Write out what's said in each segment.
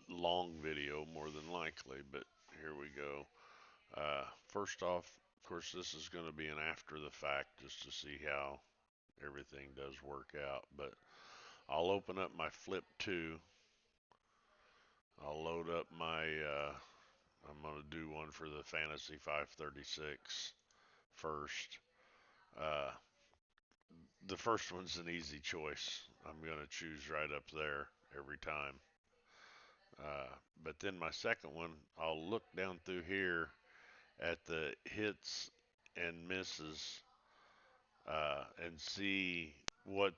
long video more than likely, but here we go. First off, of course, this is going to be an after the fact just to see how everything does work out. But I'll open up my Flip 2. I'll load up I'm going to do one for the Fantasy 536 first. Uh, the first one's an easy choice. I'm going to choose right up there every time. But then my second one, I'll look down through here at the hits and misses and see what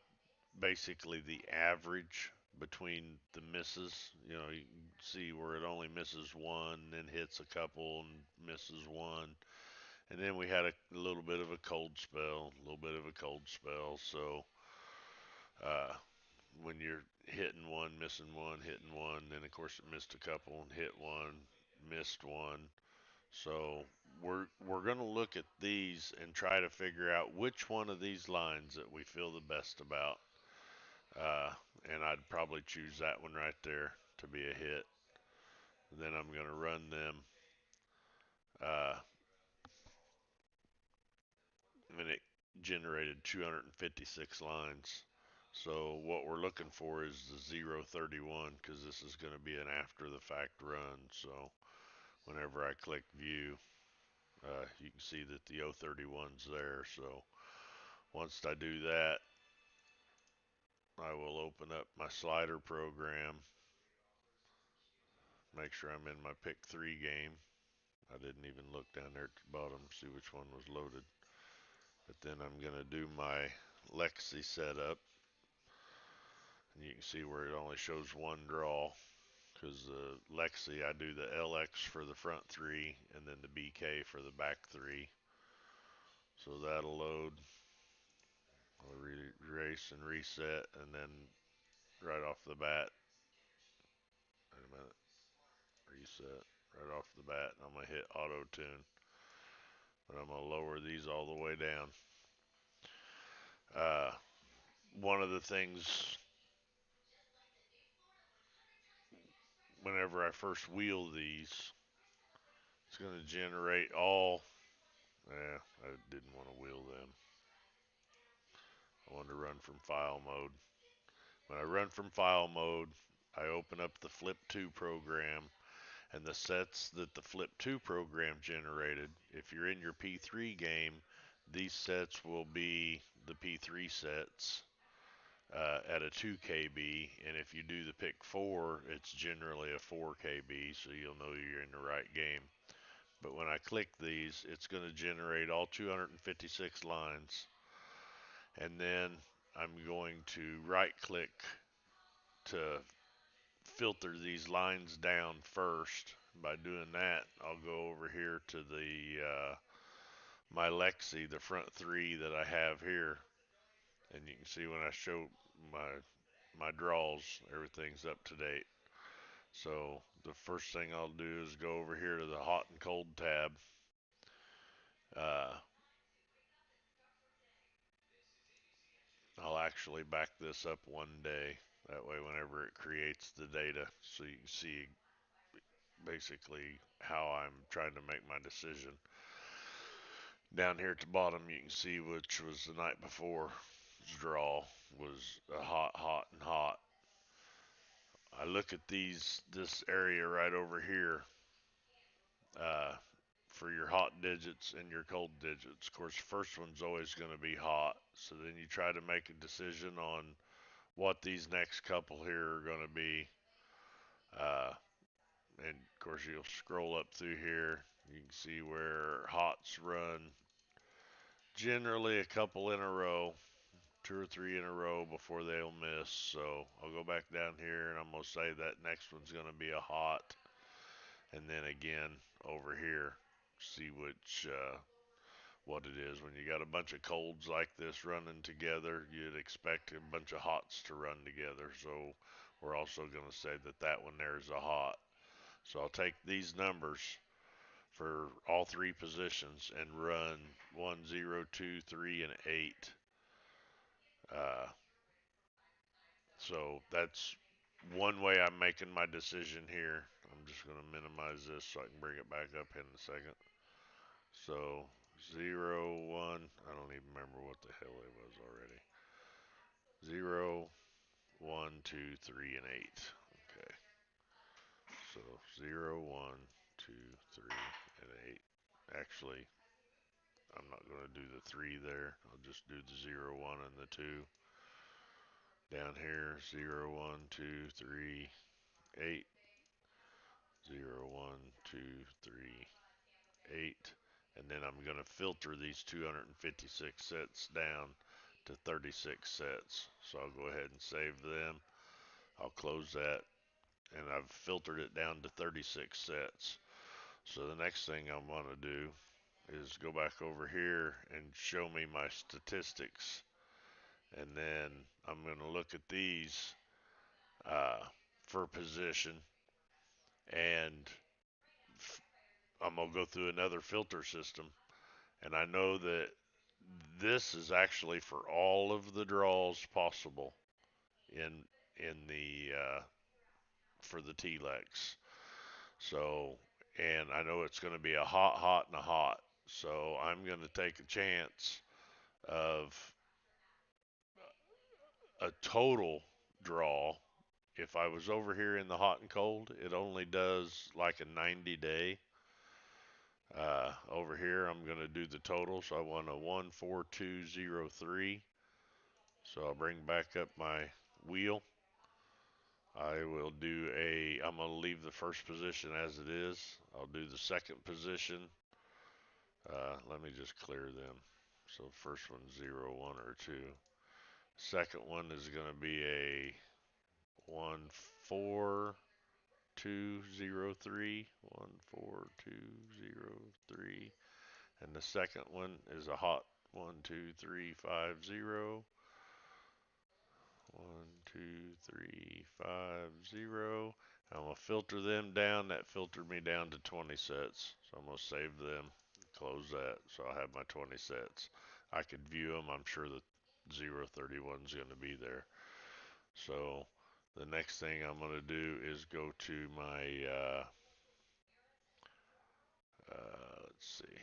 basically the average between the misses. You know, you can see where it only misses one, then hits a couple and misses one. And then we had a little bit of a cold spell, a little bit of a cold spell. So uh, when you're hitting one, missing one, hitting one, then of course it missed a couple and hit one, missed one. So we're going to look at these and try to figure out which one of these lines that we feel the best about. Uh, and I'd probably choose that one right there to be a hit. Then I'm going to run them. Uh, and it generated 256 lines. So what we're looking for is the 031 because this is going to be an after the fact run. So whenever I click view, you can see that the 031's there. So once I do that, I will open up my slider program, make sure I'm in my pick 3 game. I didn't even look down there at the bottom to see which one was loaded. But then I'm going to do my Lexi setup. And you can see where it only shows one draw. Because the Lexi, I do the LX for the front 3 and then the BK for the back 3. So that'll load. I'll erase and reset. And then right off the bat, wait a minute, reset. Right off the bat, I'm going to hit auto tune. But I'm going to lower these all the way down. Uh, One of the things whenever I first wheel these, it's going to generate all. I didn't want to wheel them. I wanted to run from file mode. When I run from file mode, I open up the Flip 2 program and the sets that the Flip 2 program generated. If you're in your P3 game, these sets will be the P3 sets at a 2 KB, and if you do the pick 4, it's generally a 4 KB, so you'll know you're in the right game. But when I click these, it's going to generate all 256 lines, and then I'm going to right click to filter these lines down first. By doing that, I'll go over here to the my Lexi, the front 3 that I have here, and you can see when I show my draws, everything's up to date. So the first thing I'll do is go over here to the hot and cold tab. Uh, I'll actually back this up one day. That way, whenever it creates the data, so you can see basically how I'm trying to make my decision. Down here at the bottom, you can see which was the night before draw was a hot, hot, and hot. I look at this area right over here, uh, for your hot digits and your cold digits. Of course, first one's always going to be hot. So then you try to make a decision on what these next couple here are going to be. Uh, and of course, you'll scroll up through here. You can see where hots run generally a couple in a row, 2 or 3 in a row before they'll miss. So I'll go back down here and I'm going to say that next one's going to be a hot. And then again over here, see what it is. When you got a bunch of colds like this running together, you'd expect a bunch of hots to run together. So we're also going to say that that one there is a hot. So I'll take these numbers for all 3 positions and run 1, 0, 2, 3, and 8. Uh, so that's one way I'm making my decision here, I'm just going to minimize this so I can bring it back up in a second. So 0, 1, I don't even remember what the hell it was already. 0, 1, 2, 3, and 8. Okay, so 0, 1, 2, 3, and 8. Actually, I'm not going to do the 3 there. I'll just do the 0, 1, and the 2. Down here, 0, 1, 2, 3, 8. 0, 1, 2, 3, 8. And then I'm going to filter these 256 sets down to 36 sets. So I'll go ahead and save them. I'll close that. And I've filtered it down to 36 sets. So the next thing I'm going to do is go back over here and show me my statistics. And then I'm going to look at these uh, for position. And I'm going to go through another filter system. And I know that this is actually for all of the draws possible in the for the T-Lex. So, and I know it's going to be a hot, hot, and a hot. So I'm going to take a chance of a total draw. If I was over here in the hot and cold, it only does like a 90 day. Over here, I'm going to do the total. So I want a 14203. So I'll bring back up my wheel. I will do I'm going to leave the first position as it is. I'll do the second position. Let me just clear them. So first one 0, 1, or 2. Second one is going to be a 1, 4, 2, 0, 3. 1, 4, 2, 0, 3. And the second one is a hot 1, 2, 3, 5, 0. 1, 2, 3, 5, 0. I'm going to filter them down. That filtered me down to 20 sets. So I'm going to save them, close that. So I'll have my 20 sets. I could view them. I'm sure the 031 is going to be there. So the next thing I'm going to do is go to my, let's see,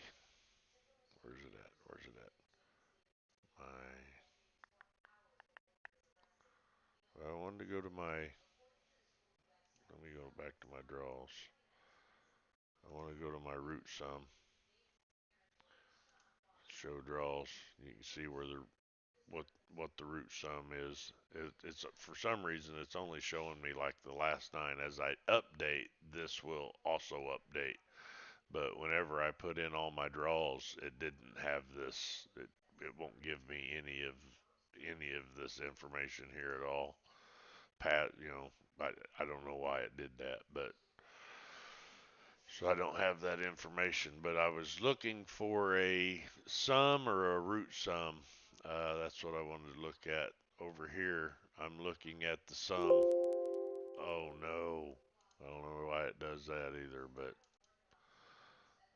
where's it at? Where's it at? I wanted to go to let me go back to my draws. I want to go to my root sum. Show draws. You can see where the what what the root sum is. It's for some reason it's only showing me like the last 9. As I update, this will also update. But whenever I put in all my draws, it didn't have this. It won't give me any of this information here at all. I don't know why it did that, but so I don't have that information, but I was looking for a sum or a root sum. That's what I wanted to look at over here. I'm looking at the sum. Oh no. I don't know why it does that either, but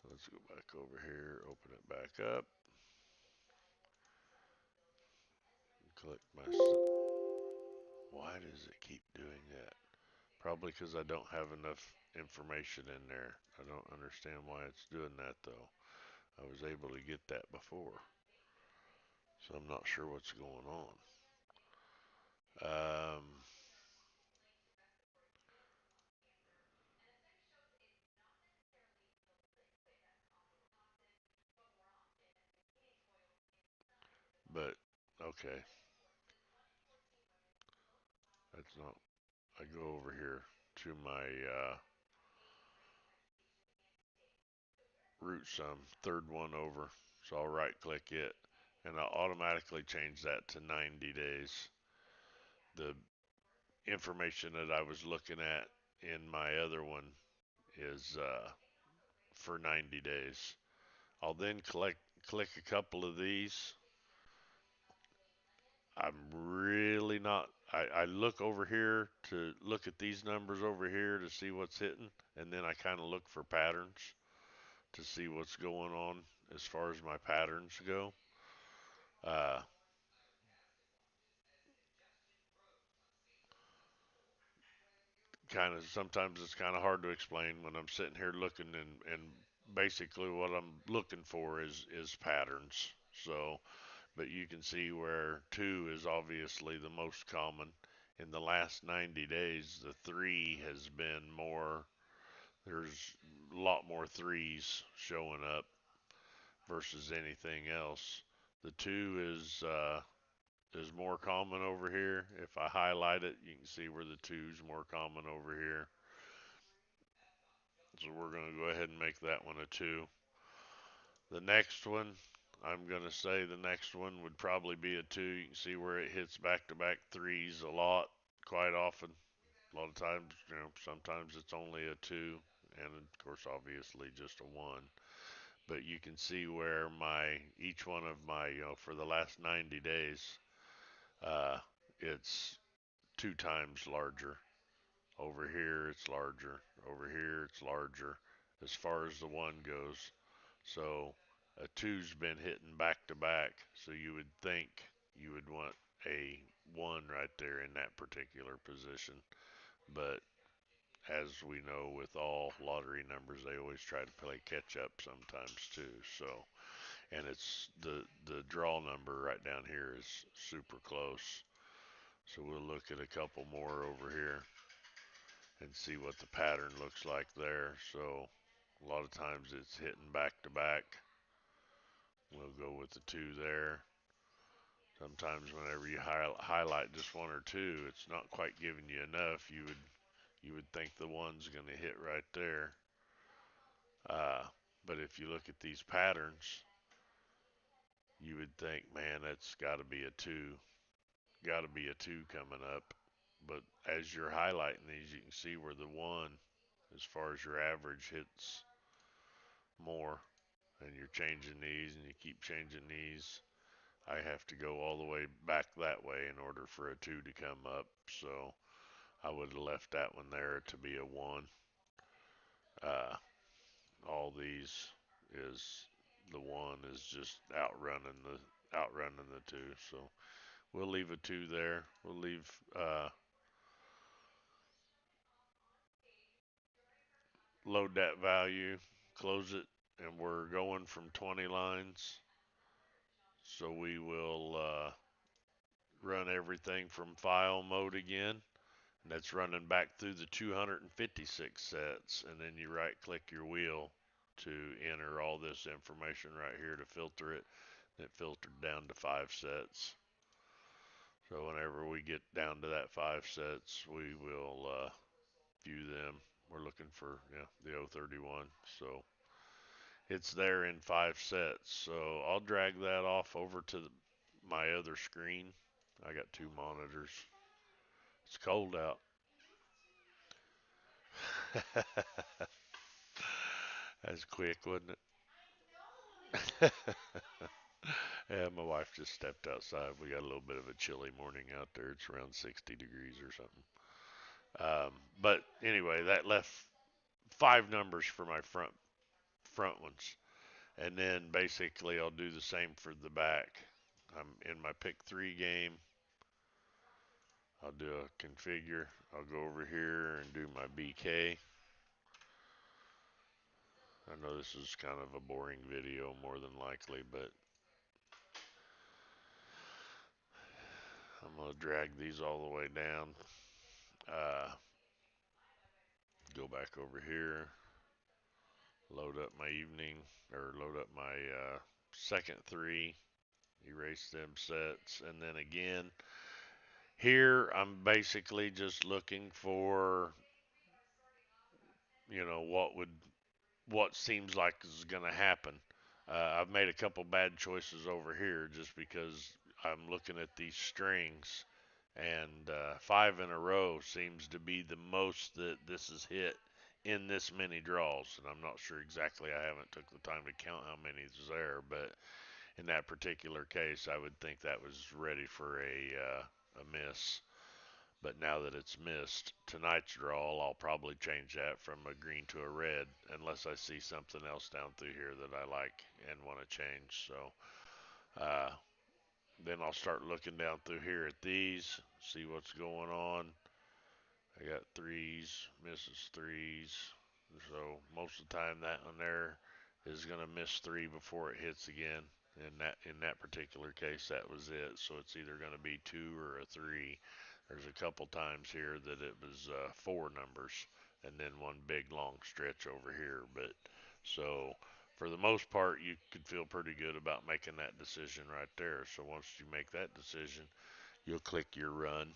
let's go back over here, open it back up, click my. Why does it keep doing that? Probably because I don't have enough information in there. I don't understand why it's doing that though. I was able to get that before. So I'm not sure what's going on. Um, but okay, that's not. I go over here to my root sum, third one over. So I'll right click it and I'll automatically change that to 90 days. The information that I was looking at in my other one is for 90 days. I'll then click a couple of these. I'm really not. I look over here to look at these numbers over here to see what's hitting, and then I kind of look for patterns to see what's going on as far as my patterns go. Uh, kind of sometimes it's kind of hard to explain when I'm sitting here looking and basically what I'm looking for is patterns. So, but you can see where 2 is obviously the most common. In the last 90 days, the 3 has been more, there's a lot more threes showing up versus anything else. The 2 is more common over here. If I highlight it, you can see where the 2's more common over here. So we're going to go ahead and make that one a 2. The next one, I'm going to say the next one would probably be a 2. You can see where it hits back to back threes a lot, quite often. A lot of times, sometimes it's only a 2, and of course, obviously, just a 1. But you can see where each one of my, for the last 90 days, uh, it's 2 times larger. Over here, it's larger. Over here, it's larger as far as the 1 goes. So a 2's been hitting back to back. So you would think you would want a 1 right there in that particular position. But as we know with all lottery numbers, they always try to play catch up sometimes too. So, and it's the draw number right down here is super close. So we'll look at a couple more over here and see what the pattern looks like there. So a lot of times it's hitting back to back. We'll go with the 2 there. Sometimes whenever you highlight just 1 or 2, it's not quite giving you enough. You would think the 1's going to hit right there. Uh, but if you look at these patterns, you would think, man, that's got to be a 2. Got to be a 2 coming up. But as you're highlighting these, you can see where the 1, as far as your average, hits more. And you're changing these and you keep changing these. I have to go all the way back that way in order for a 2 to come up. So I would have left that one there to be a 1. Uh, all these is the 1 is just outrunning the 2. So we'll leave a 2 there. We'll leave load that value, close it, and we're going from 20 lines. So we will run everything from file mode again. And that's running back through the 256 sets. And then you right click your wheel to enter all this information right here to filter it. It filtered down to 5 sets. So whenever we get down to that 5 sets, we will view them. We're looking for the 031. So it's there in 5 sets. So I'll drag that off over to my other screen. I got 2 monitors. It's cold out. That's quick, wasn't it? Yeah, my wife just stepped outside. We got a little bit of a chilly morning out there. It's around 60 degrees or something. But anyway, that left 5 numbers for my front ones, and then basically I'll do the same for the back. I'm in my pick 3 game. I'll do a configure. I'll go over here and do my BK. I know this is kind of a boring video more than likely, but I'm going to drag these all the way down. Uh, go back over here, load up my evening, or load up my second 3, erase them sets, and then again, here I'm basically just looking for, what seems like is going to happen. I've made a couple bad choices over here just because I'm looking at these strings, and 5 in a row seems to be the most that this has hit in this many draws. And I'm not sure exactly. I haven't took the time to count how many is there, but in that particular case, I would think that was ready for a miss. But now that it's missed tonight's draw, I'll probably change that from a green to a red unless I see something else down through here that I like and want to change. So uh, then I'll start looking down through here at these, see what's going on. I got threes, misses threes. So most of the time that one there is gonna miss three before it hits again. In that particular case, that was it. So it's either gonna be two or a three. There's a couple times here that it was four numbers, and then one big long stretch over here. But so for the most part, you could feel pretty good about making that decision right there. So once you make that decision, you'll click your run,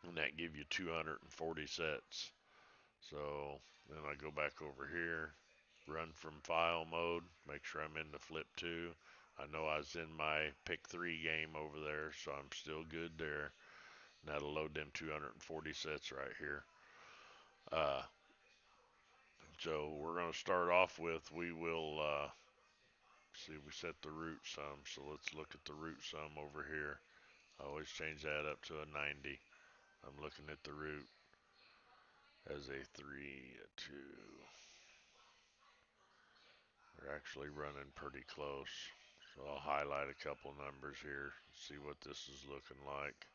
and that give you 240 sets. So then I go back over here, run from file mode, make sure I'm in the flip 2. I know I was in my pick 3 game over there, so I'm still good there. And that'll load them 240 sets right here. Uh, so we're going to start off with, we will see, we set the root sum. So let's look at the root sum over here. I always change that up to a 90. I'm looking at the root as a 3, a 2. They're actually running pretty close. So I'll highlight a couple numbers here, see what this is looking like.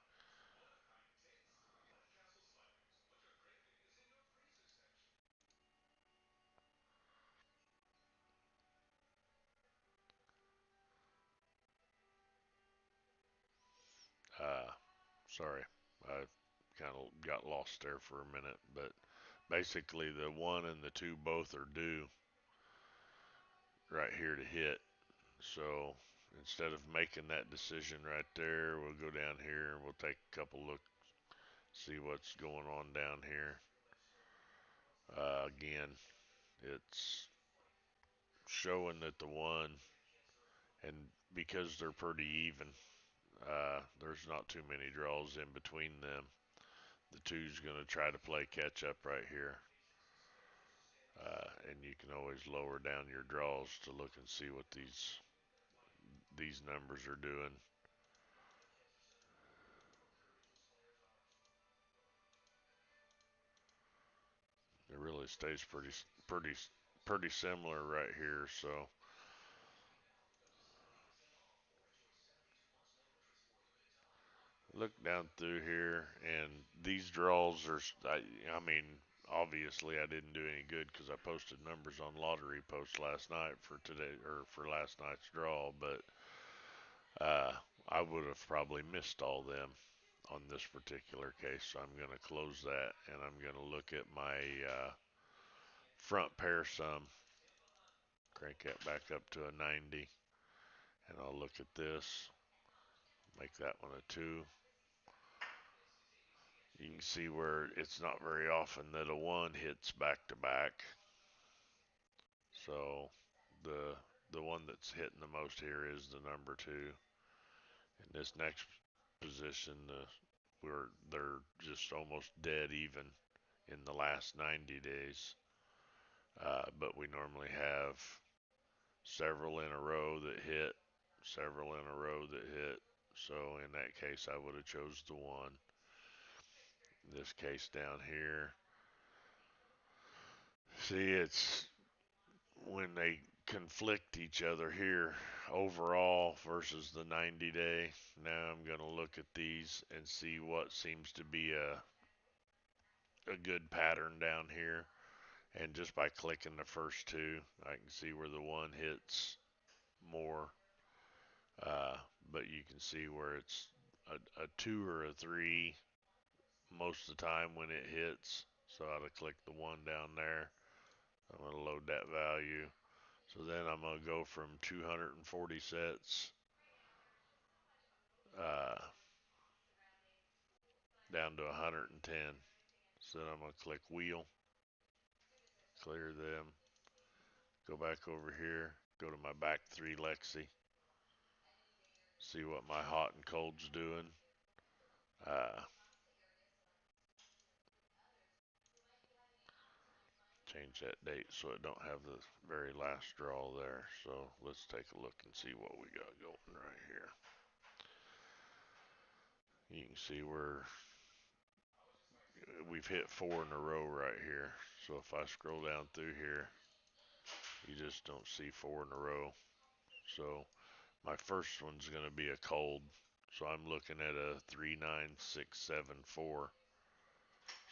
Uh, Sorry, I kind of got lost there for a minute, but basically the 1 and the 2 both are due right here to hit. So instead of making that decision right there, we'll go down here and we'll take a couple look, see what's going on down here. Again, it's showing that the 1, and because they're pretty even, there's not too many draws in between them. The two's going to try to play catch up right here. And you can always lower down your draws to look and see what these numbers are doing. It really stays pretty similar right here. So look down through here, and these draws are. I mean, obviously I didn't do any good because I posted numbers on lottery post last night for today or for last night's draw, but uh, I would have probably missed all them on this particular case. So I'm going to close that, and I'm going to look at my front pair sum, crank that back up to a 90, and I'll look at this, make that one a 2. You can see where it's not very often that a 1 hits back to back. So the one that's hitting the most here is the number 2. In this next position, they're just almost dead even in the last 90 days. But we normally have several in a row that hit, several in a row that hit. So in that case, I would have chose the 1. In this case down here, see, it's when they conflict each other here overall versus the 90 day. Now I'm going to look at these and see what seems to be a good pattern down here. And just by clicking the first 2, I can see where the 1 hits more. Uh, but you can see where it's a 2 or a 3 most of the time when it hits. So I'll click the 1 down there. I'm going to load that value. So then I'm going to go from 240 sets uh, down to 110. So then I'm going to click wheel, clear them, go back over here, go to my back 3 Lexi, see what my hot and cold's doing. Uh, Change that date so it don't have the very last draw there. So let's take a look and see what we got going right here. You can see we've hit 4 in a row right here. So if I scroll down through here, you just don't see 4 in a row. So my first one's going to be a cold. So I'm looking at a 39674.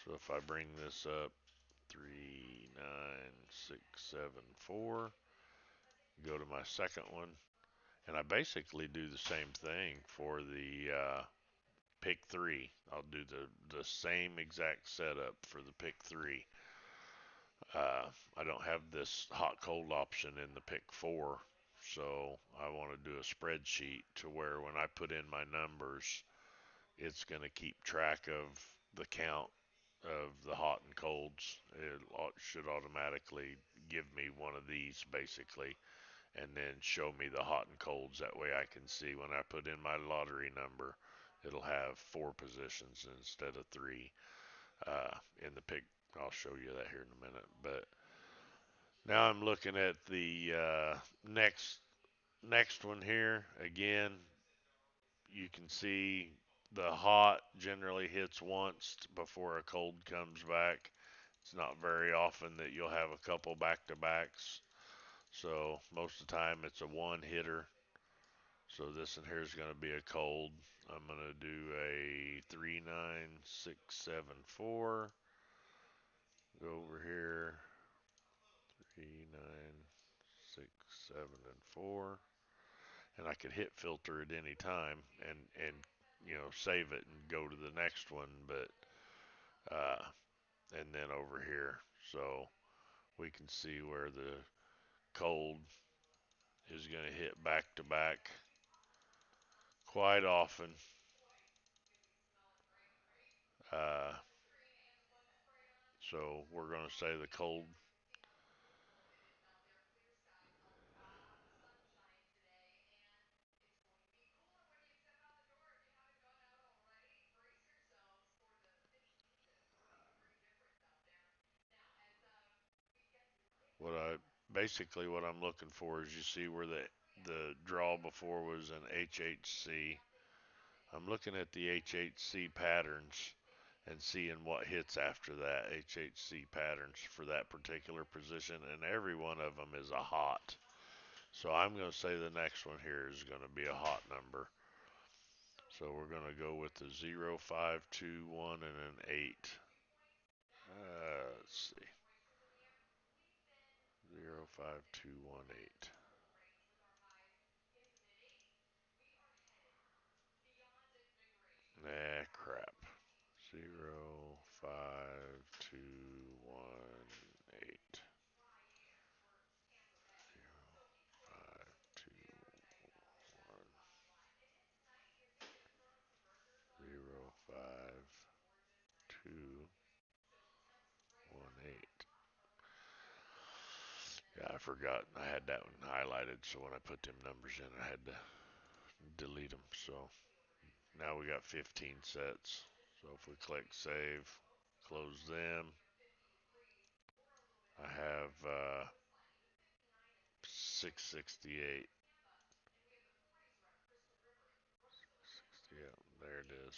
So if I bring this up, 39674, go to my second one, and I basically do the same thing for the pick three. I'll do the same exact setup for the pick three. Uh, I don't have this hot cold option in the pick four, so I want to do a spreadsheet to where when I put in my numbers, it's going to keep track of the count of the hot and colds. It should automatically give me one of these basically, and then show me the hot and colds. That way I can see when I put in my lottery number, it'll have four positions instead of three in the pick. I'll show you that here in a minute. But now I'm looking at the next one here. Again, you can see the hot generally hits once before a cold comes back. It's not very often that you'll have a couple back to backs. So most of the time it's a one hitter. So this one here is going to be a cold. I'm going to do a 39674. Go over here. 39674. And I could hit filter at any time and save it and go to the next one. But and then over here, so we can see where the cold is going to hit back to back quite often. Uh, so we're going to say the cold. What I'm looking for is you see where the draw before was an HHC. I'm looking at the HHC patterns and seeing what hits after that HHC patterns for that particular position, and every one of them is a hot. So I'm going to say the next one here is going to be a hot number. So we're going to go with the 0521 and an 8. Let's see. 0521 8. Nah, crap. 0521 8. 0521 8. Yeah, I forgot. I had that one highlighted, so when I put them numbers in, I had to delete them. So now we got 15 sets. So if we click save, close them, I have 668. Yeah, there it is.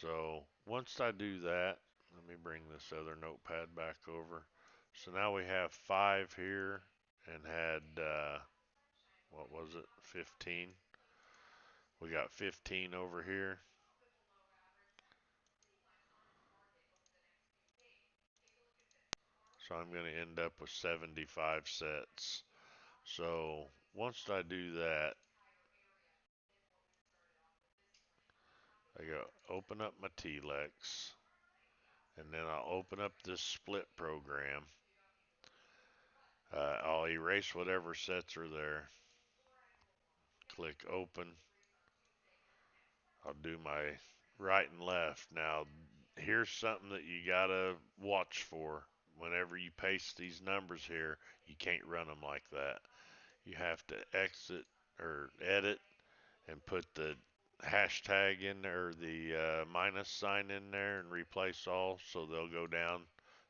So once I do that, let me bring this other notepad back over. So now we have 5 here and had, what was it, 15? We got 15 over here. So I'm going to end up with 75 sets. So once I do that, I go open up my TLEX, and then I'll open up this split program. I'll erase whatever sets are there. Click open. I'll do my right and left. Now, here's something that you gotta watch for. Whenever you paste these numbers here, you can't run them like that. You have to exit or edit and put the hashtag in there, or the minus sign in there, and replace all, so they'll go down.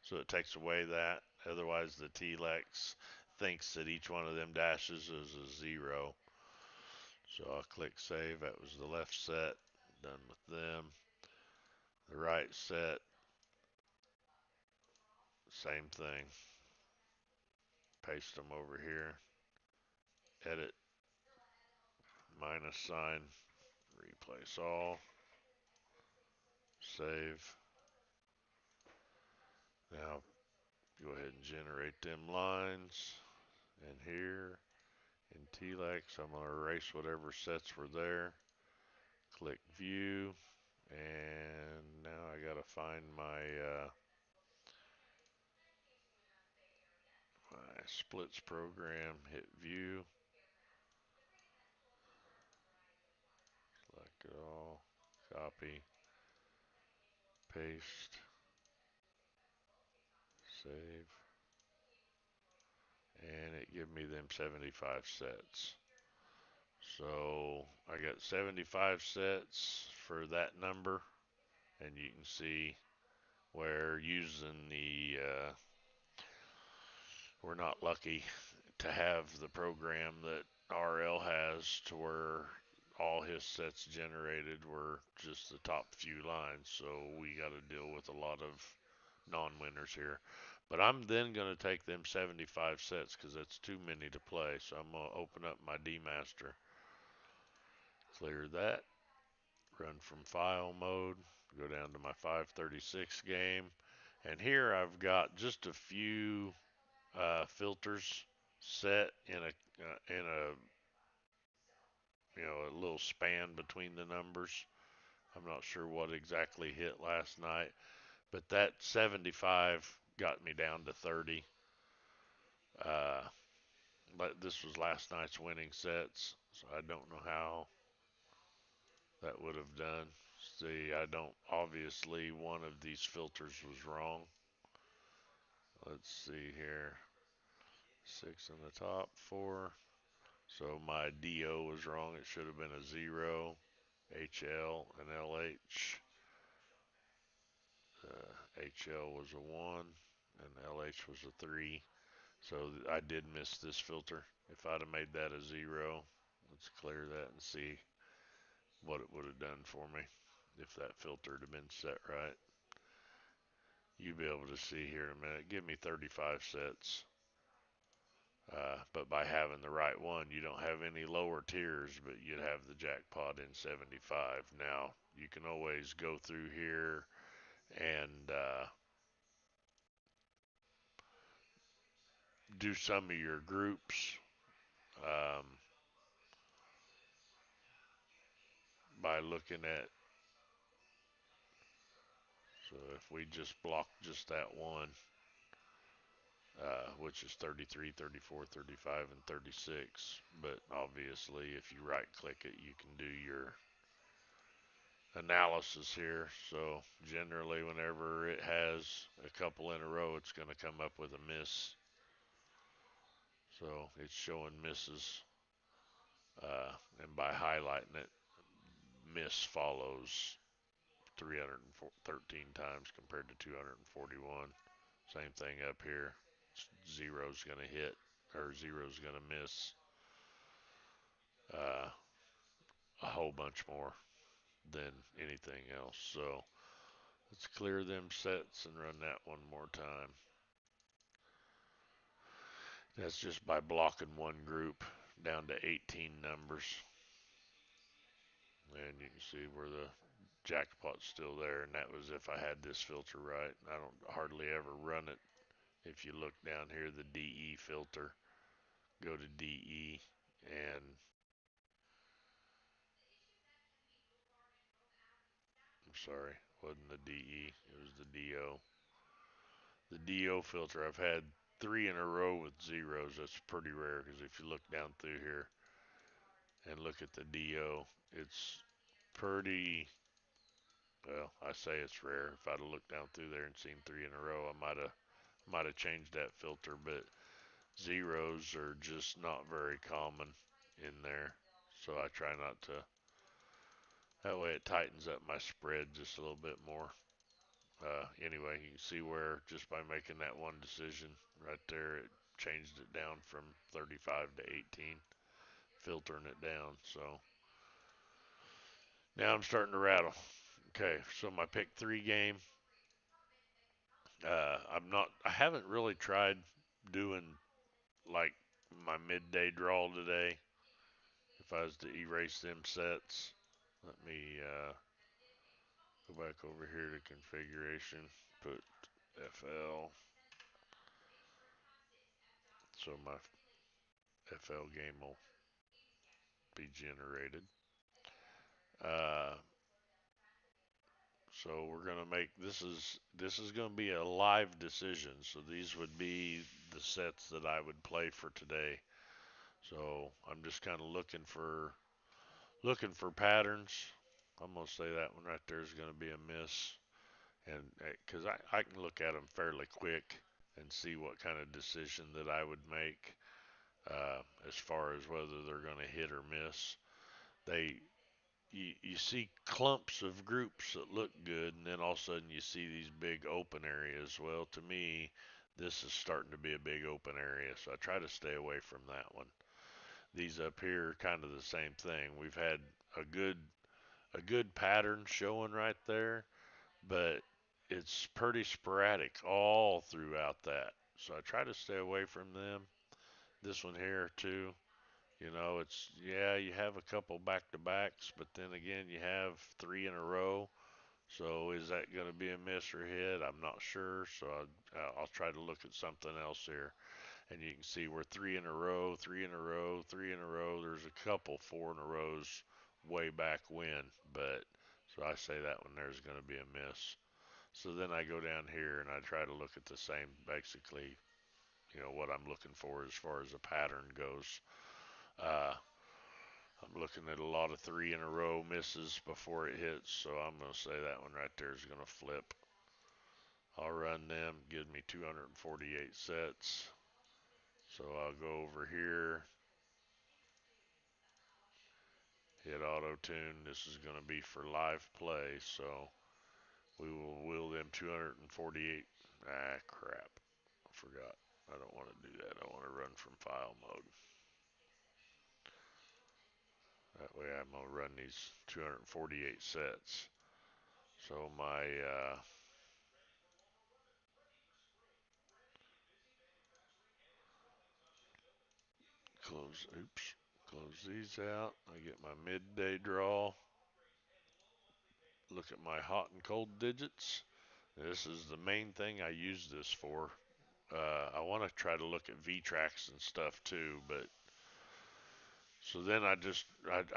So it takes away that. Otherwise, the TLEX thinks that each one of them dashes is a 0. So I'll click save. That was the left set. Done with them. The right set, same thing. Paste them over here. Edit, minus sign, replace all. Save. Now go ahead and generate them lines. And here in TLEX, I'm going to erase whatever sets were there. Click view. And now I got to find my splits program, hit view, select it all, copy, paste, save, and it give me them 75 sets. So I got 75 sets for that number, and you can see where using we're not lucky to have the program that RL has to where all his sets generated were just the top few lines. So we got to deal with a lot of non-winners here. But I'm then going to take them 75 sets because that's too many to play. So I'm going to open up my DMaster, clear that, run from file mode, go down to my 536 game. And here I've got just a few filters set in a a little span between the numbers. I'm not sure what exactly hit last night, but that 75 got me down to 30. Uh, but this was last night's winning sets, so I don't know how that would have done. See, I don't, obviously one of these filters was wrong. Let's see here. 6 on the top, 4. So my DO was wrong. It should have been a 0. HL and LH. HL was a 1 and LH was a 3. So I did miss this filter. If I'd have made that a 0, let's clear that and see what it would have done for me if that filter had been set right. You'll be able to see here in a minute. Give me 35 sets. But by having the right one, you don't have any lower tiers, but you'd have the jackpot in 75. Now, you can always go through here and do some of your groups um, by looking at, so if we just block just that one, which is 33, 34, 35, and 36. But obviously, if you right click it, you can do your analysis here. So generally, whenever it has a couple in a row, it's going to come up with a miss. So it's showing misses. And by highlighting it, miss follows 313 times compared to 241. Same thing up here. Zero's going to hit, or zero's going to miss uh, a whole bunch more than anything else. So let's clear them sets and run that one more time. That's just by blocking one group down to 18 numbers. And you can see where the jackpot's still there, and that was if I had this filter right. I don't hardly ever run it. If you look down here, the DE filter, go to DE, and I'm sorry, it wasn't the DE, it was the DO. The DO filter, I've had 3 in a row with zeros. That's pretty rare because if you look down through here and look at the DO, it's pretty, well, I say it's rare. If I'd have looked down through there and seen 3 in a row, I might have changed that filter, but zeros are just not very common in there. So I try not to. That way it tightens up my spread just a little bit more. Anyway, you can see where just by making that one decision right there, it changed it down from 35 to 18, filtering it down. So now I'm starting to rattle. Okay, so my pick 3 game. I haven't really tried doing like my midday draw today. If I was to erase them sets, let me go back over here to configuration, put FL. So my FL game will be generated. Uh, so we're gonna make this is gonna be a live decision. So these would be the sets that I would play for today. So I'm just kind of looking for patterns. I'm gonna say that one right there is gonna be a miss, and because I can look at them fairly quick and see what kind of decision that I would make as far as whether they're gonna hit or miss. They you see clumps of groups that look good, and then all of a sudden you see these big open areas. Well, to me, this is starting to be a big open area, so I try to stay away from that one. These up here are kind of the same thing. We've had a good a good pattern showing right there, but it's pretty sporadic all throughout that. So I try to stay away from them. This one here too. It's yeah, you have a couple back to backs, but then again, you have three in a row. So is that going to be a miss or hit? I'm not sure. So I'll try to look at something else here. And you can see we're three in a row, three in a row, three in a row. There's a couple four in a rows way back when, but so I say that one there's going to be a miss. So then I go down here and I try to look at the same, basically, what I'm looking for as far as a pattern goes. Uh, I'm looking at a lot of three in a row misses before it hits, so I'm going to say that one right there is going to flip. I'll run them, give me 248 sets. So I'll go over here, hit auto tune. This is going to be for live play, so we will wheel them 248. Ah, crap. I forgot. I don't want to do that. I want to run from file mode. That way I'm going to run these 248 sets. So my close these out. I get my midday draw. Look at my hot and cold digits. This is the main thing I use this for. I want to try to look at V-tracks and stuff too, but so then I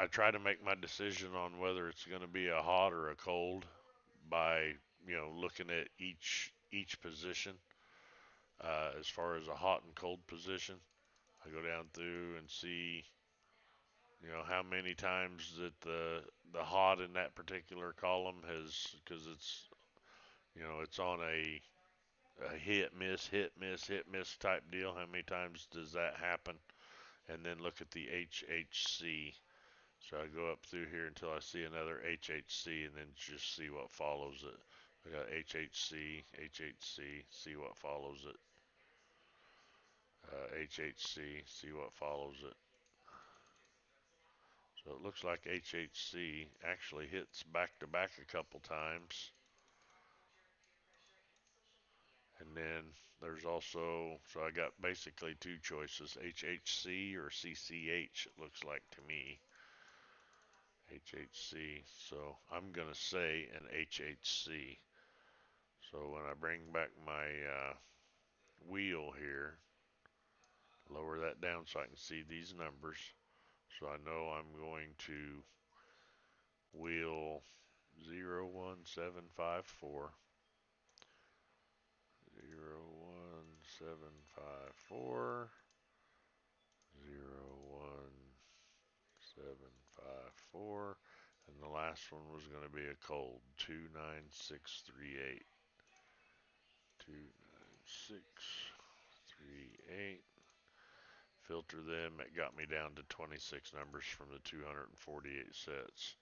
try to make my decision on whether it's going to be a hot or a cold by looking at each position. As far as a hot and cold position, I go down through and see how many times that the hot in that particular column has, because it's on a hit miss hit miss type deal. How many times does that happen? And then look at the HHC. So I go up through here until I see another HHC, and then just see what follows it. I got HHC, HHC, see what follows it. HHC, see what follows it. So it looks like HHC actually hits back to back a couple times. And then there's also, so I got basically two choices, HHC or CCH, it looks like to me. HHC, so I'm going to say an HHC. So when I bring back my wheel here, lower that down so I can see these numbers. So I know I'm going to wheel 01754, 01754, 01754, and the last one was going to be a cold, 29638. 29638. Filter them. It got me down to 26 numbers from the 248 sets.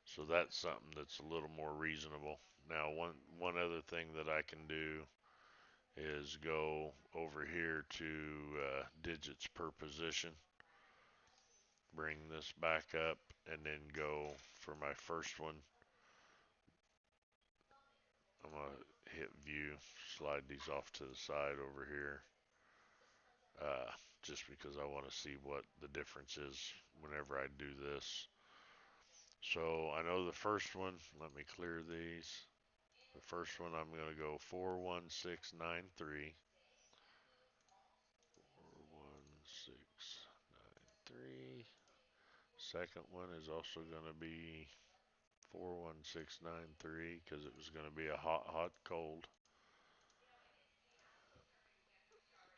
So that's something that's a little more reasonable. Now, one other thing that I can do is go over here to digits per position, bring this back up, and then go for my first one. I'm going to hit view, slide these off to the side over here, just because I want to see what the difference is whenever I do this. So I know the first one, let me clear these. The first one I'm going to go 41693. 41693. Second one is also going to be 41693 because it was going to be a hot, hot, cold.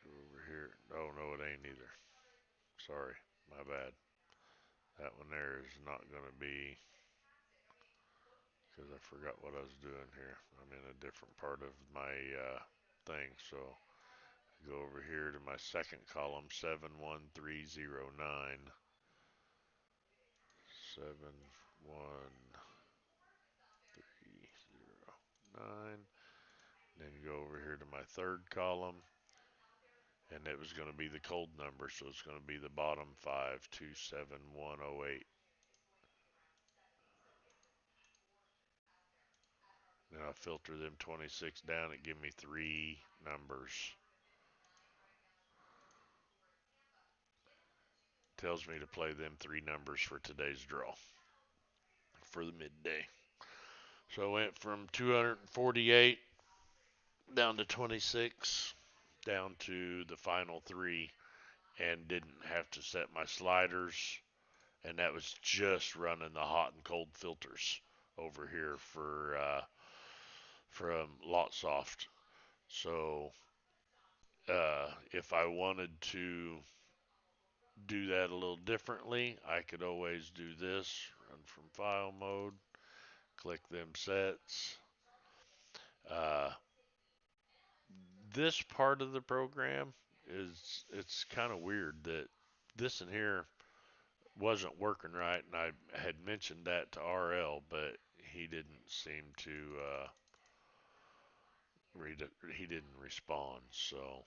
Go over here. Oh, no, it ain't either. Sorry, my bad. That one there is not going to be because I forgot what I was doing here. I'm in a different part of my thing. So I go over here to my second column, 71309. 71309. Then go over here to my third column, and it was going to be the cold number, so it's going to be the bottom 527108. Then I filter them 26 down. It give me three numbers. Tells me to play them three numbers for today's draw for the midday. So I went from 248 down to 26, down to the final three, and didn't have to set my sliders. And that was just running the hot and cold filters over here for from LotSoft. So if I wanted to do that a little differently, I could always do this, run from file mode, click them sets. Uh, this part of the program it's kind of weird that this in here wasn't working right, and I had mentioned that to RL, but he didn't seem to read it. He didn't respond. So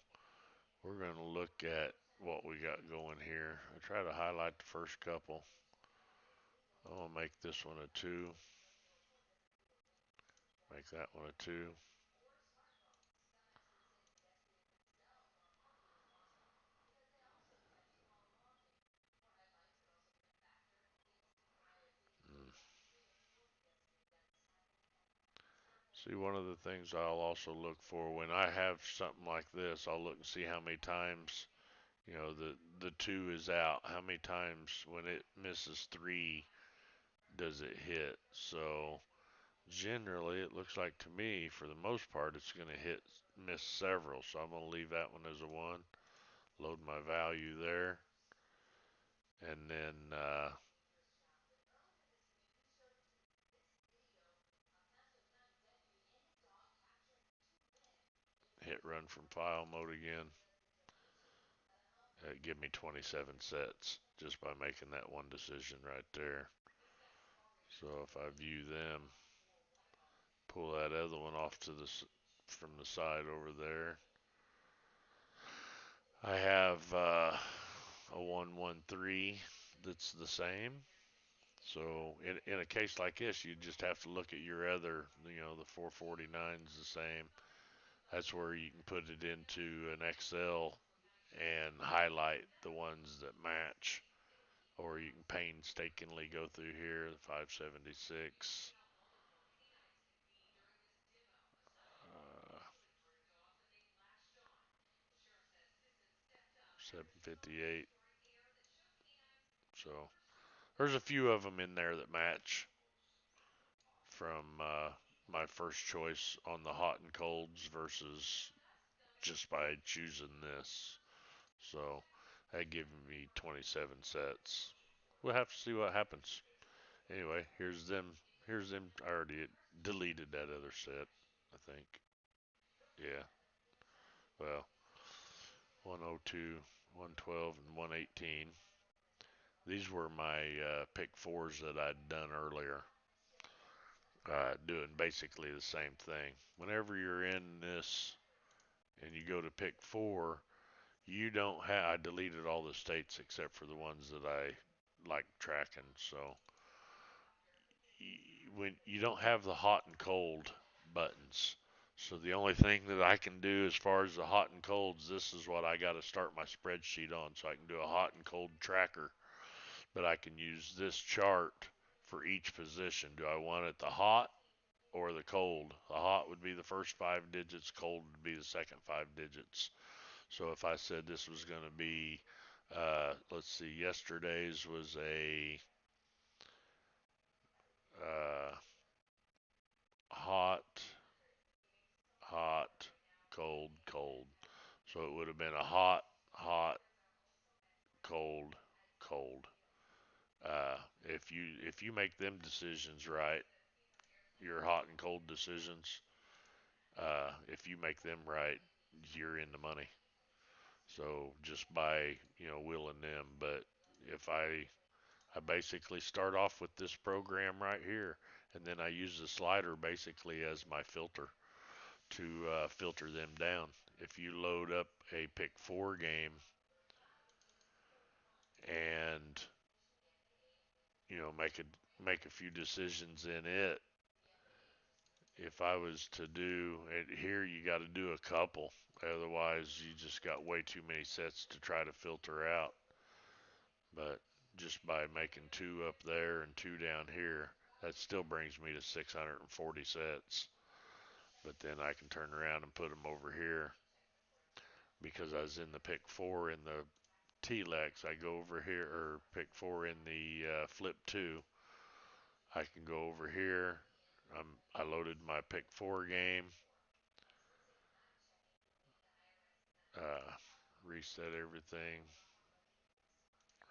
we're going to look at what we got going here. I try to highlight the first couple. I'm going to make this one a 2. Make that one a 2. Mm. See, one of the things I'll also look for when I have something like this, I'll look and see how many times, the 2 is out. How many times when it misses 3 does it hit? So generally, it looks like to me, for the most part, it's going to miss several. So I'm going to leave that one as a 1. Load my value there, and then hit run from file mode again. Give me 27 sets just by making that one decision right there. So if I view them, pull that other one off to the from the side over there. I have a 113 that's the same. So in a case like this, you just have to look at your other, the 449 is the same. That's where you can put it into an Excel and highlight the ones that match. Or you can painstakingly go through here, the 576, 758. So there's a few of them in there that match from my first choice on the hot and colds versus just by choosing this. So that gave me 27 sets. We'll have to see what happens. Anyway, here's them. Here's them. I already deleted that other set, I think. Yeah. Well, 102, 112, and 118. These were my pick fours that I'd done earlier, doing basically the same thing. Whenever you're in this and you go to pick four, you don't have. I deleted all the states except for the ones that I like tracking. So when you don't have the hot and cold buttons. So the only thing that I can do as far as the hot and colds, this is what I got to start my spreadsheet on, so I can do a hot and cold tracker. But I can use this chart for each position. Do I want it the hot? or the cold. The hot would be the first 5 digits, cold would be the second 5 digits. So if I said this was going to be, let's see, yesterday's was a uh, hot, hot, cold, cold. So it would have been a hot, hot, cold, cold. If you make them decisions right, your hot and cold decisions, if you make them right, you're in the money. So just by willing them, but if I basically start off with this program right here, and then I use the slider basically as my filter to filter them down. If you load up a pick four game and make a few decisions in it, if I was to do it here, you got to do a couple. Otherwise, you just got way too many sets to try to filter out. But just by making two up there and two down here, that still brings me to 640 sets. But then I can turn around and put them over here because I was in the pick four in the T-Lex. I go over here, or pick four in the flip two. I can go over here. I loaded my pick four game. Uh, reset everything.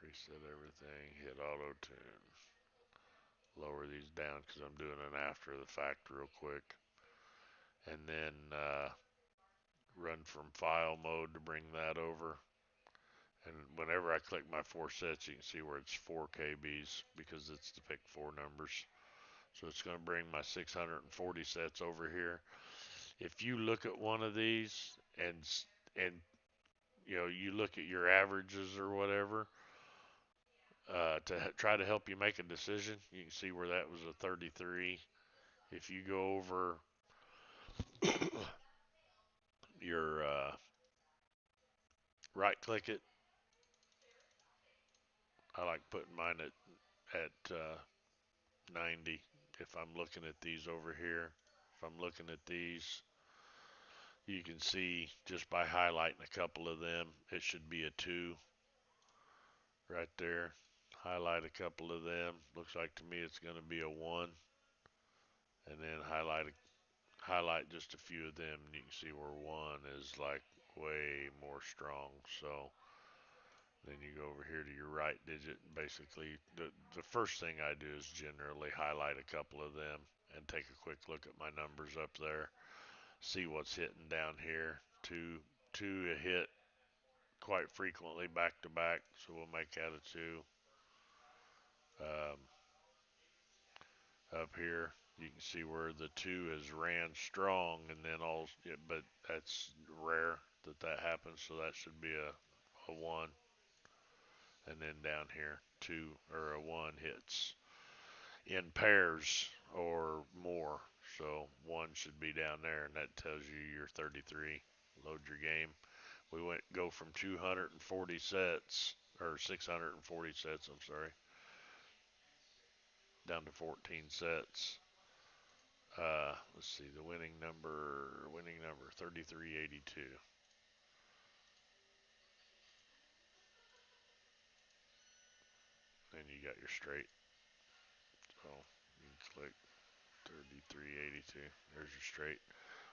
Reset everything. Hit auto tune. Lower these down because I'm doing an after the fact real quick. And then run from file mode to bring that over. And whenever I click my four sets, you can see where it's 4 KBs because it's the pick four numbers. So it's going to bring my 640 sets over here. If you look at one of these and you look at your averages or whatever to try to help you make a decision, you can see where that was a 33. If you go over your right click it, I like putting mine at 90. If I'm looking at these over here, if I'm looking at these, you can see just by highlighting a couple of them, it should be a 2 right there. Highlight a couple of them. Looks like to me it's going to be a 1. And then highlight just a few of them, and you can see where 1 is like way more strong. So then you go over here to your right digit, and basically the first thing I do is generally highlight a couple of them and take a quick look at my numbers up there, see what's hitting down here. Two a hit quite frequently back to back, so we'll make that a 2. Um, Up here, you can see where the 2 is ran strong, and then but that's rare that happens, so that should be a 1. And then down here, 2 or a 1 hits in pairs or more. So 1 should be down there, and that tells you you're 33. Load your game. We go from 240 sets, or 640 sets, I'm sorry, down to 14 sets. Let's see, the winning number 3382. Then you got your straight. So you can click 3382. There's your straight.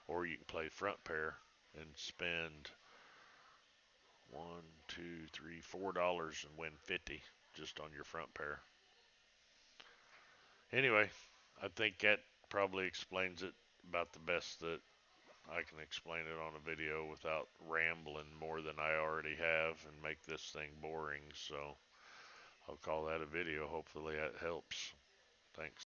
Or you can play front pair and spend one, two, three, $4 and win 50 just on your front pair. Anyway, I think that probably explains it about the best that I can explain it on a video without rambling more than I already have and make this thing boring. So I'll call that a video. Hopefully that helps. Thanks.